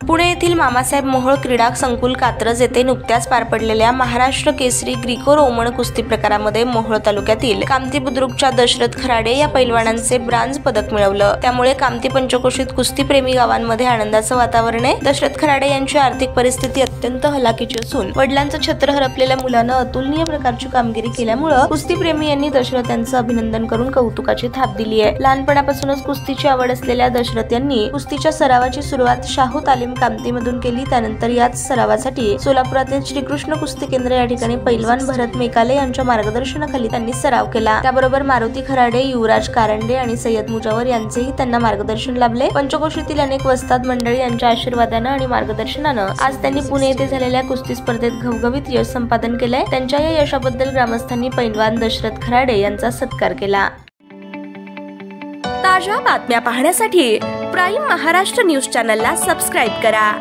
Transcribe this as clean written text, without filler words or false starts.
पुणे येथील मामासाहेब मोहोळ क्रीडा संकुल कात्रज येथे नुकत्याच पार पडलेल्या महाराष्ट्र केसरी ग्रीको रोमन कुस्ती प्रकारामध्ये मोहोळ तालुक्यातील कामती बुद्रुकच्या दशरथ खराडे या पैलवानांचे ब्रांझ पदक मिळवलं। त्यामुळे कामती पंचक्रोशीत कुस्तीप्रेमी गावांमध्ये आनंदाचं वातावरण आहे। दशरथ खराडे यांची आर्थिक परिस्थिती अत्यंत हलाखीची असून वडिलांचं छत्र हरपलेल्या मुलानं अतुलनीय प्रकारची कामगिरी केल्यामुळे कुस्तीप्रेमी यांनी दशरथ यांचं अभिनंदन करून कौतुकाची थाप दिली आहे। लहानपणापासूनच कुस्तीची आवड असलेल्या दशरथ यांनी कुस्तीच्या सरावाची सुरुवात शाहू तालीम कामतीमधून केली। त्यानंतर याच सरावासाठी सोलापुरातील श्रीकृष्ण कुस्ती केंद्र या ठिकाणी पैलवान भरत मेकाले यांच्या मार्गदर्शनाखाली त्यांनी सराव केला। त्याबरोबर मारुती खराडे, युवराज कारंडे आणि सय्यद मुजावर यांचेही त्यांना मार्गदर्शन लाभले। पंचक्रोशीतील अनेक वस्ताद मंडळी यांच्या आशीर्वादानं आणि मार्गदर्शनानं आज त्यांनी पुणे येथे झालेल्या कुस्ती स्पर्धेत घवघवीत यश संपादन केलंय। त्यांच्या या यशाबद्दल ग्रामस्थांनी पैलवान दशरथ खराडे यांचा सत्कार केला। ताज्या बातम्या पाहण्यासाठी प्राईम महाराष्ट्र न्यूज चॅनलला सबस्क्राईब करा।